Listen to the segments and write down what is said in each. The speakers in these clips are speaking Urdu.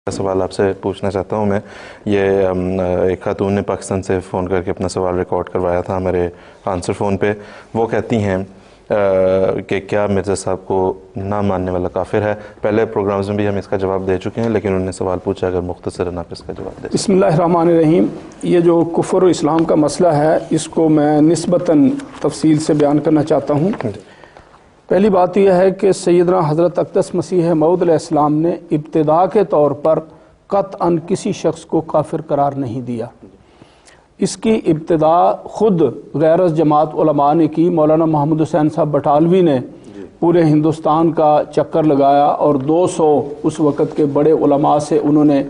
سوال آپ سے پوچھنا چاہتا ہوں میں یہ ایک خاتون نے پاکستان سے فون کر کے اپنا سوال ریکارڈ کروایا تھا ہمارے آنسر فون پہ. وہ کہتی ہیں کہ کیا مرزا صاحب کو نہ ماننے والا کافر ہے؟ پہلے پروگرامز میں بھی ہم اس کا جواب دے چکے ہیں لیکن انہوں نے سوال پوچھا، اگر مختصراً آپ اس کا جواب دیں. بسم اللہ الرحمن الرحیم. یہ جو کفر و اسلام کا مسئلہ ہے اس کو میں نسبتاً تفصیل سے بیان کرنا چاہتا ہوں. پہلی بات یہ ہے کہ سیدنا حضرت اقدس مسیح موعود علیہ السلام نے ابتدا کے طور پر قطعاً کسی شخص کو کافر قرار نہیں دیا. اس کی ابتدا خود غیر جماعت علماء نے کی. مولانا محمد حسین صاحب بٹالوی نے پورے ہندوستان کا چکر لگایا اور 200 اس وقت کے بڑے علماء سے انہوں نے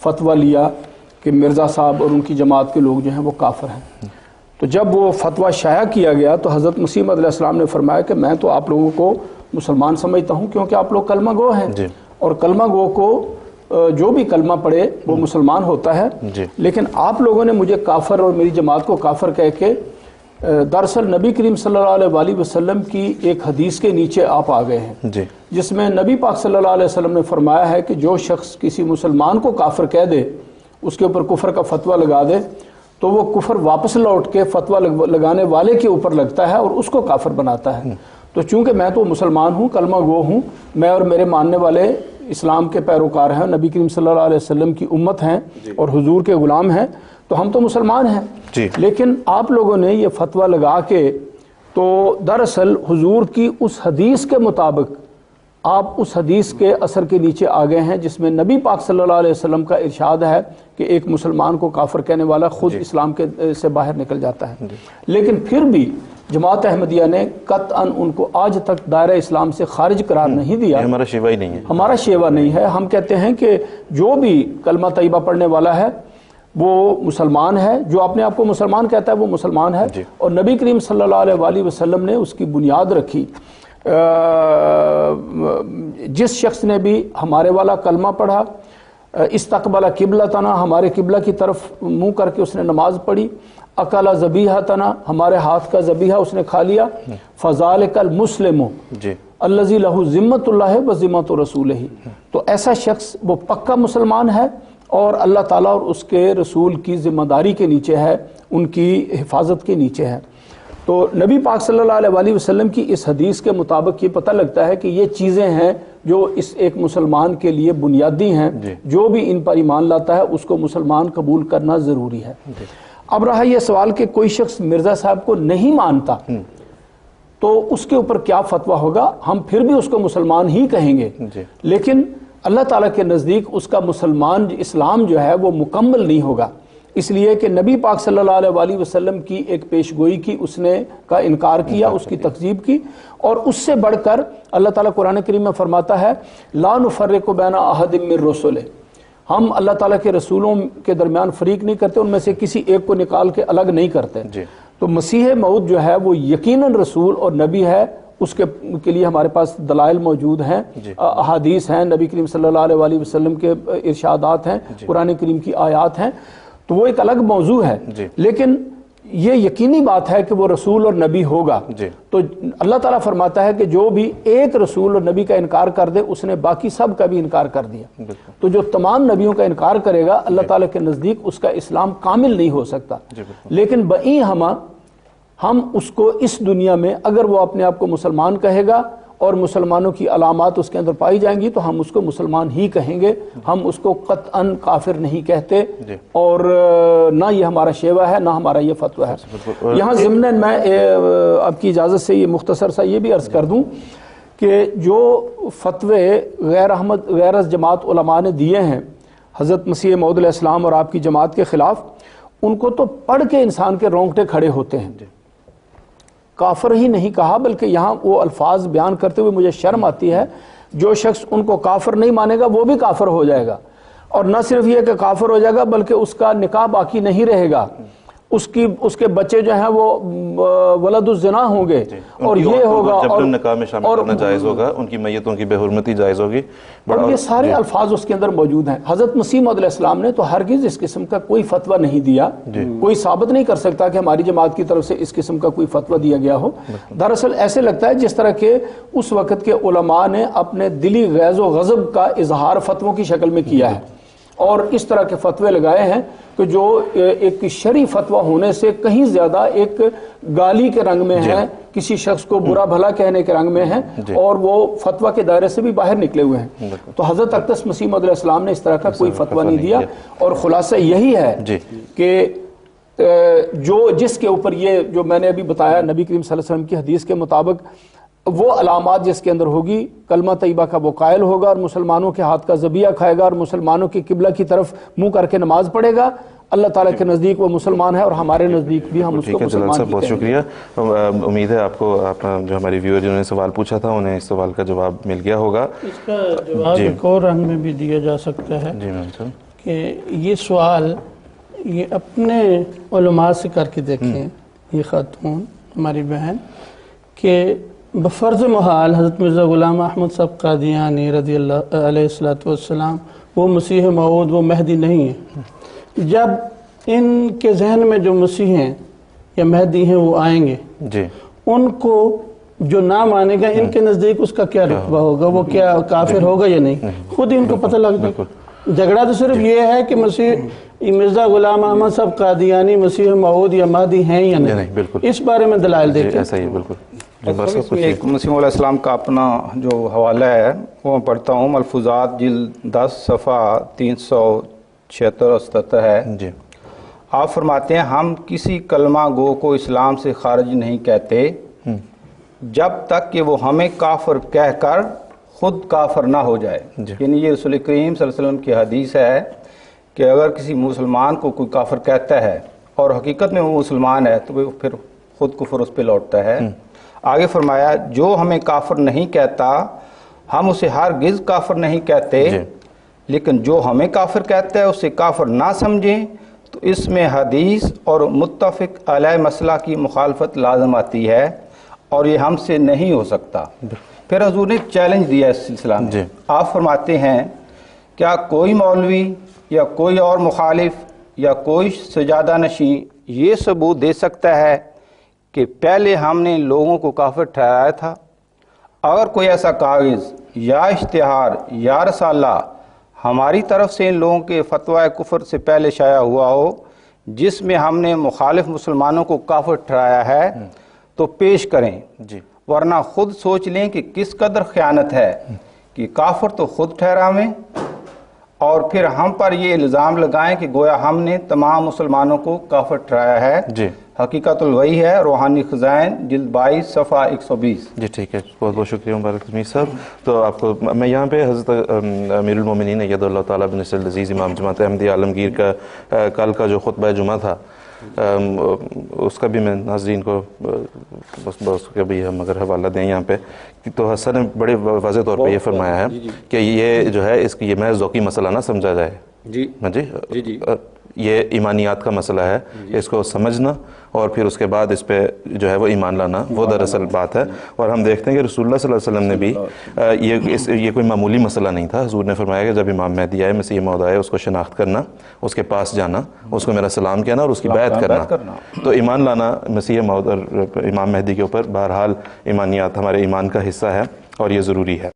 فتویٰ لیا کہ مرزا صاحب اور ان کی جماعت کے لوگ جو ہیں وہ کافر ہیں. تو جب وہ فتویٰ شائع کیا گیا تو حضرت مسیح موعود علیہ السلام نے فرمایا کہ میں تو آپ لوگوں کو مسلمان سمجھتا ہوں کیونکہ آپ لوگ کلمہ گو ہیں اور کلمہ گو کو جو بھی کلمہ پڑھے وہ مسلمان ہوتا ہے. لیکن آپ لوگوں نے مجھے کافر اور میری جماعت کو کافر کہہ کے دراصل نبی کریم صلی اللہ علیہ وسلم کی ایک حدیث کے نیچے آپ آ گئے ہیں جس میں نبی پاک صلی اللہ علیہ وسلم نے فرمایا ہے کہ جو شخص کسی مسلمان کو کافر کہہ دے، اس کے اوپر کفر کا فتویٰ لگا دے، تو وہ کفر واپس لوٹ کے فتویٰ لگانے والے کے اوپر لگتا ہے اور اس کو کافر بناتا ہے. تو چونکہ میں تو مسلمان ہوں، کلمہ گو ہوں، میں اور میرے ماننے والے اسلام کے پیروکار ہیں، نبی کریم صلی اللہ علیہ وسلم کی امت ہیں اور حضور کے غلام ہیں، تو ہم تو مسلمان ہیں. لیکن آپ لوگوں نے یہ فتویٰ لگا کے تو دراصل حضور کی اس حدیث کے مطابق آپ اس حدیث کے اثر کے نیچے آ گئے ہیں جس میں نبی پاک صلی اللہ علیہ وسلم کا ارشاد ہے کہ ایک مسلمان کو کافر کہنے والا خود اسلام کے سے باہر نکل جاتا ہے. لیکن پھر بھی جماعت احمدیہ نے قطعاً ان کو آج تک دائرہ اسلام سے خارج قرار نہیں دیا. ہمارا شیوا ہی نہیں ہے. ہمارا شیوا نہیں ہے. ہم کہتے ہیں کہ جو بھی کلمہ طیبہ پڑھنے والا ہے وہ مسلمان ہے، جو اپنے آپ کو مسلمان کہتا ہے وہ مسلمان ہے. اور نبی کریم صلی اللہ علیہ وسلم نے اس کی بنیاد رکھی. جس شخص نے بھی ہمارے والا کلمہ پڑھا، استقبل قبلتنا، ہمارے قبلہ کی طرف منہ کر کے اس نے نماز پڑھی، اکل ذبیحتنا، ہمارے ہاتھ کا ذبیحہ اس نے کھا لیا، فذالک المسلم الذی لہ ذمۃ اللہ و ذمۃ رسولہ، تو ایسا شخص وہ پکا مسلمان ہے اور اللہ تعالیٰ اور اس کے رسول کی ذمہ داری کے نیچے ہے، ان کی حفاظت کے نیچے ہے. تو نبی پاک صلی اللہ علیہ وسلم کی اس حدیث کے مطابق یہ پتہ لگتا ہے کہ یہ چیزیں ہیں جو اس ایک مسلمان کے لیے بنیادی ہیں. جو بھی ان پر ایمان لاتا ہے اس کو مسلمان قبول کرنا ضروری ہے. اب رہا یہ سوال کہ کوئی شخص مرزا صاحب کو نہیں مانتا تو اس کے اوپر کیا فتویٰ ہوگا؟ ہم پھر بھی اس کو مسلمان ہی کہیں گے، لیکن اللہ تعالیٰ کے نزدیک اس کا مسلمان اسلام جو ہے وہ مکمل نہیں ہوگا، اس لیے کہ نبی پاک صلی اللہ علیہ وسلم کی ایک پیش گوئی کی اس نے کا انکار کیا، اس کی تکذیب کی. اور اس سے بڑھ کر اللہ تعالیٰ قرآن کریم میں فرماتا ہے لا نفرق بین احد من رسلہ، ہم اللہ تعالیٰ کے رسولوں کے درمیان فریق نہیں کرتے، ان میں سے کسی ایک کو نکال کے الگ نہیں کرتے. تو مسیح موعود جو ہے وہ یقیناً رسول اور نبی ہے، اس کے لیے ہمارے پاس دلائل موجود ہیں، احادیث ہیں، نبی کریم صلی اللہ علیہ وسلم کے ارشادات ہیں، قرآن کریم کی آیات ہیں، تو وہ ایک الگ موضوع ہے. لیکن یہ یقینی بات ہے کہ وہ رسول اور نبی ہوگا. تو اللہ تعالیٰ فرماتا ہے کہ جو بھی ایک رسول اور نبی کا انکار کر دے اس نے باقی سب کا بھی انکار کر دیا. تو جو تمام نبیوں کا انکار کرے گا اللہ تعالیٰ کے نزدیک اس کا اسلام کامل نہیں ہو سکتا. لیکن بئی ہم اس کو اس دنیا میں اگر وہ اپنے آپ کو مسلمان کہے گا اور مسلمانوں کی علامات اس کے اندر پائی جائیں گی تو ہم اس کو مسلمان ہی کہیں گے، ہم اس کو قطعاً کافر نہیں کہتے. اور نہ یہ ہمارا شیوا ہے نہ ہمارا یہ فتویٰ ہے. یہاں ضمناً میں آپ کی اجازت سے یہ مختصر سا یہ بھی عرض کر دوں کہ جو فتوے غیر جماعت علماء نے دیے ہیں حضرت مسیح موعود علیہ السلام اور آپ کی جماعت کے خلاف، ان کو تو پڑھ کے انسان کے رونگٹے کھڑے ہوتے ہیں. کافر ہی نہیں کہا، بلکہ یہاں وہ الفاظ بیان کرتے ہوئے مجھے شرم آتی ہے. جو شخص ان کو کافر نہیں مانے گا وہ بھی کافر ہو جائے گا، اور نہ صرف یہ کہ کافر ہو جائے گا بلکہ اس کا نکاح باقی نہیں رہے گا، اس کے بچے جو ہیں وہ ولد الزنا ہوں گے، اور یہ ہوگا اور نکاح میں شامل کرنا جائز ہوگا، ان کی میتوں کی بے حرمتی جائز ہوگی. اور یہ سارے الفاظ اس کے اندر موجود ہیں. حضرت مسیح موعود علیہ السلام نے تو ہرگز اس قسم کا کوئی فتویٰ نہیں دیا. کوئی ثابت نہیں کر سکتا کہ ہماری جماعت کی طرف سے اس قسم کا کوئی فتویٰ دیا گیا ہو. دراصل ایسے لگتا ہے جس طرح کہ اس وقت کے علماء نے اپنے دلی غیظ و غضب کا اظہار فتووں کی شکل میں کیا ہے. اور اس طرح کے فتوے لگائے ہیں کہ جو ایک شرعی فتویٰ ہونے سے کہیں زیادہ ایک گالی کے رنگ میں ہے، کسی شخص کو برا بھلا کہنے کے رنگ میں ہے، اور وہ فتویٰ کے دائرے سے بھی باہر نکلے ہوئے ہیں۔ تو حضرت اقدس مسیح موعود علیہ السلام نے اس طرح کا کوئی فتویٰ نہیں دیا، اور خلاصہ یہی ہے کہ جس کے اوپر یہ جو میں نے ابھی بتایا نبی کریم صلی اللہ علیہ وسلم کی حدیث کے مطابق، وہ علامات جس کے اندر ہوگی، کلمہ طیبہ کا وہ قائل ہوگا اور مسلمانوں کے ہاتھ کا ذبیحہ کھائے گا اور مسلمانوں کی قبلہ کی طرف منہ کر کے نماز پڑھے گا، اللہ تعالیٰ کے نزدیک وہ مسلمان ہے اور ہمارے نزدیک بھی ہم اس کو مسلمان صاحب بہت شکریہ۔ امید ہے آپ کو جو ہماری ویور جنہوں نے سوال پوچھا تھا انہیں اس سوال کا جواب مل گیا ہوگا۔ اس کا جواب ایک اور رنگ میں بھی دیا جا سکتا ہے کہ یہ سوال یہ اپنے علماء سے کر کے دیکھیں، یہ خاتون ہماری بہن، کہ بفرض محال حضرت مرزا غلام احمد صاحب قادیانی رضی اللہ علیہ السلام وہ مسیح موعود، وہ مہدی نہیں ہے، جب ان کے ذہن میں جو مسیح ہیں یا مہدی ہیں وہ آئیں گے، ان کو جو نہ مانے گا ان کے نزدیک اس کا کیا رتبہ ہوگا، وہ کیا کافر ہوگا یا نہیں، خود ہی ان کو پتہ لگ جائے گا۔ جھگڑا تو صرف یہ ہے کہ مرزا غلام احمد صاحب قادیانی مسیح موعود یا مہدی ہیں یا نہیں، اس بارے میں دلائل دیتے ہیں۔ ایسا ہی بالکل۔ اس میں ایک مسیح علیہ السلام کا اپنا جو حوالہ ہے وہ میں پڑھتا ہوں، ملفوظات جلد 10 صفحہ 376 اور 77 ہے۔ آپ فرماتے ہیں ہم کسی کلمہ گو کو اسلام سے خارج نہیں کہتے جب تک کہ وہ ہمیں کافر کہہ کر خود کافر نہ ہو جائے۔ یعنی یہ رسول کریم صلی اللہ علیہ وسلم کی حدیث ہے کہ اگر کسی مسلمان کو کوئی کافر کہتا ہے اور حقیقت میں وہ مسلمان ہے تو وہ پھر خود کفر اس پہ لوٹتا ہے۔ آگے فرمایا جو ہمیں کافر نہیں کہتا ہم اسے ہرگز کافر نہیں کہتے، لیکن جو ہمیں کافر کہتا ہے اسے کافر نہ سمجھیں، تو اس میں حدیث اور متفق علیہ مسئلہ کی مخالفت لازم آتی ہے اور یہ ہم سے نہیں ہو سکتا۔ پھر حضور نے چیلنج دیا اس سلسلہ میں، آپ فرماتے ہیں کیا کوئی مولوی یا کوئی اور مخالف یا کوئی سجادہ نشین یہ ثبوت دے سکتا ہے کہ پہلے ہم نے لوگوں کو کافر ٹھہرایا تھا؟ اگر کوئی ایسا کاغذ یا اشتہار یا رسالہ ہماری طرف سے ان لوگوں کے فتویٰ کفر سے پہلے شائع ہوا ہو جس میں ہم نے مخالف مسلمانوں کو کافر ٹھہرایا ہے تو پیش کریں، ورنہ خود سوچ لیں کہ کس قدر خیانت ہے کہ کافر تو خود ٹھہراویں اور پھر ہم پر یہ الزام لگائیں کہ گویا ہم نے تمام مسلمانوں کو کافر ٹھہرایا ہے۔ حقیقت الوحی ہے، روحانی خزائن جلد 22 صفحہ 120۔ جی ٹھیک ہے، بہت بہت شکریہ مبارک تمیز صاحب۔ تو آپ کو میں یہاں پہ حضرت امیر المومنین اید اللہ تعالیٰ بن نصر العزیز امام جماعت احمدی عالمگیر کا کل کا جو خطبہ جمعہ تھا اس کا بھی میں ناظرین کو بس کا بھی ہم اگر حوالہ دیں یہاں پہ، تو حسن نے بڑے واضح طور پہ یہ فرمایا ہے کہ یہ جو ہے اس کی یہ محض ذوقی مسئلہ نہ سمجھا جائے، یہ ایمانیات کا مسئلہ ہے، اس کو سمجھنا اور پھر اس کے بعد اس پہ جو ہے وہ ایمان لانا وہ دراصل بات ہے۔ اور ہم دیکھتے ہیں کہ رسول اللہ صلی اللہ علیہ وسلم نے بھی یہ کوئی معمولی مسئلہ نہیں تھا۔ حضور نے فرمایا کہ جب امام مہدی آئے، مسیح موعود آئے، اس کو شناخت کرنا، اس کے پاس جانا، اس کو میرا سلام کہنا اور اس کی بیعت کرنا۔ تو ایمان لانا مسیح موعود اور امام مہدی کے اوپر بہرحال ایمانیات ہمارے ایمان کا حصہ ہے اور یہ ضروری ہے۔